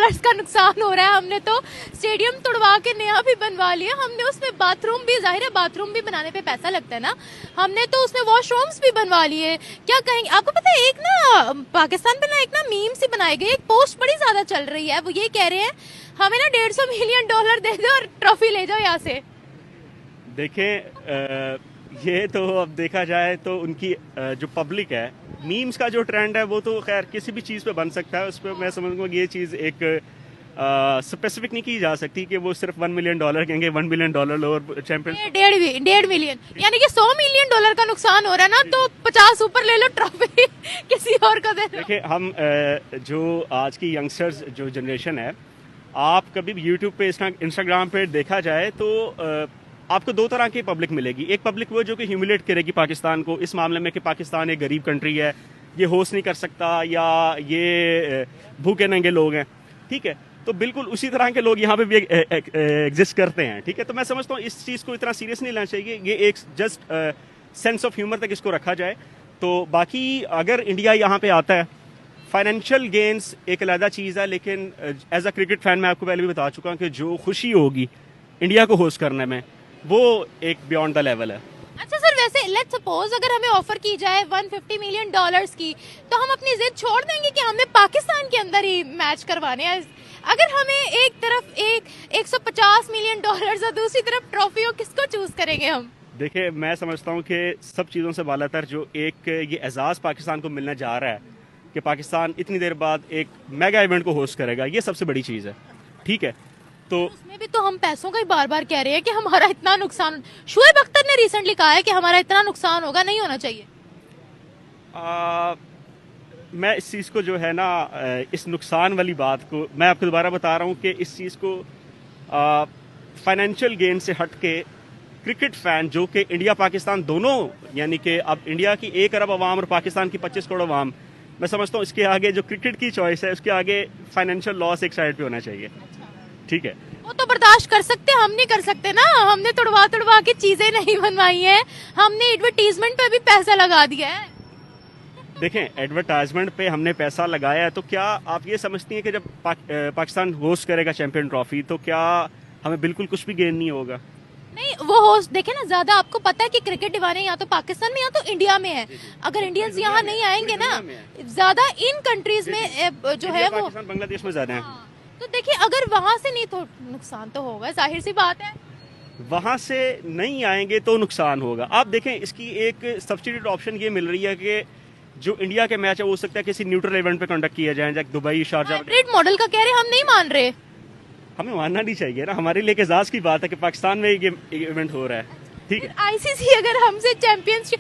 Dollars का नुकसान हो रहा है। हमने तो स्टेडियम तोड़वा के नया भी बनवा लिया, हमने उसमें बाथरूम भी, जाहिर है बाथरूम भी बनाने पे पैसा लगता है ना, हमने तो उसमें वॉशरूम्स भी बनवा लिए। क्या कहेंगे, आपको पता है एक ना पाकिस्तान पे ना एक ना मीम सी बनाई गई, एक पोस्ट बड़ी ज्यादा चल रही है, वो ये कह रहे हैं हमें ना $150 मिलियन दे दो और ट्रॉफी ले जाओ यहाँ से। देखें, ये तो अब देखा जाए तो उनकी जो पब्लिक है, मीम्स का जो ट्रेंड है वो तो खैर किसी भी चीज़ पे बन सकता है। उस पर मैं समझूंगा कि ये चीज़ एक स्पेसिफिक नहीं की जा सकती कि वो सिर्फ $1 मिलियन कहेंगे, $1 मिलियन लो और चैंपियन 1.5 मिलियन, यानी कि $100 मिलियन का नुकसान हो रहा है ना, तो 50 ऊपर ले लो ट्रॉफी किसी और को दे दो। देखिए, हम जो आज की यंगस्टर्स जो जनरेशन है, आप कभी भी यूट्यूब पे इंस्टाग्राम पे देखा जाए तो आपको दो तरह की पब्लिक मिलेगी। एक पब्लिक वो जो कि ह्यूमिलेट करेगी पाकिस्तान को इस मामले में कि पाकिस्तान एक गरीब कंट्री है, ये होस्ट नहीं कर सकता, या ये भूखे नंगे लोग हैं, ठीक है। तो बिल्कुल उसी तरह के लोग यहाँ पे भी एग्जिस्ट करते हैं, ठीक है। तो मैं समझता हूँ इस चीज़ को इतना सीरियस नहीं लेना चाहिए, ये एक जस्ट सेंस ऑफ ह्यूमर तक इसको रखा जाए। तो बाकी अगर इंडिया यहाँ पे आता है, फाइनेंशियल गेन्स एक अलग चीज़ है, लेकिन एज अ क्रिकेट फैन मैं आपको पहले भी बता चुका हूँ कि जो खुशी होगी इंडिया को होस्ट करने में, वो एक बियॉन्ड द लेवल है। अच्छा सर, वैसे लेट्स सपोज अगर हमें ऑफर की जाए $150 मिलियन की, तो हम अपनी जिद छोड़ देंगे कि हमने पाकिस्तान के अंदर ही मैच करवाने हैं? अगर हमें एक तरफ एक $150 मिलियन और दूसरी तरफ ट्रॉफी हो, किसको चूज करेंगे हम? देखिए, मैं समझता हूँ कि सब चीज़ों से बालातर जो एक ये एजाज़ पाकिस्तान को मिलने जा रहा है कि पाकिस्तान इतनी देर बाद एक मेगा इवेंट को होस्ट करेगा, ये सबसे बड़ी चीज़ है, ठीक है। तो उसमें भी तो हम पैसों का ही बार बार कह रहे हैं कि हमारा इतना नुकसान, शुएब अख्तर ने रिसेंटली कहा है कि हमारा इतना नुकसान होगा, नहीं होना चाहिए। मैं इस चीज़ को जो है ना, इस नुकसान वाली बात को मैं आपको दोबारा बता रहा हूँ कि इस चीज़ को फाइनेंशियल गेन से हट के क्रिकेट फैन जो कि इंडिया पाकिस्तान दोनों, यानी कि अब इंडिया की 1 अरब आवाम और पाकिस्तान की 25 करोड़ आवाम, मैं समझता हूँ इसके आगे जो क्रिकेट की चॉइस है उसके आगे फाइनेंशियल लॉस एक साइड पे होना चाहिए, ठीक है। वो तो बर्दाश्त कर सकते, हम नहीं कर सकते ना, हमने तोड़वा के चीजें नहीं बनवाई है, हमने एडवर्टीजमेंट पे भी पैसा लगा दिया है। देखें, एडवर्टाइजमेंट पे हमने पैसा लगाया है, तो क्या आप ये समझती हैं कि जब पाकिस्तान होस्ट करेगा चैंपियन ट्रॉफी तो क्या हमें बिल्कुल कुछ भी गेन नहीं होगा? नहीं, वो होस्ट देखे ना, ज्यादा आपको पता है कि क्रिकेट दीवाने या तो पाकिस्तान में या तो इंडिया में है। अगर इंडियंस यहाँ नहीं आएंगे ना, ज्यादा इन कंट्रीज में जो है वो बांग्लादेश में ज्यादा है। तो देखिए, अगर वहां से नहीं तो नुकसान तो होगा, जाहिर सी बात है। वहां से नहीं आएंगे तो नुकसान होगा। आप देखें, इसकी एक सब्सिट्यूट ऑप्शन ये मिल रही है कि जो इंडिया के मैच है वो हो सकता है किसी न्यूट्रल इवेंट पे कंडक्ट किया जाए, जैसे दुबई, शारजा। हाइब्रिड मॉडल का कह रहे, हम नहीं मान रहे। हमें मानना नहीं चाहिए ना, हमारे लिए एजाज की बात है कि पाकिस्तान में ये इवेंट हो रहा है, ठीक है। आईसीसी अगर हमसे चैंपियंस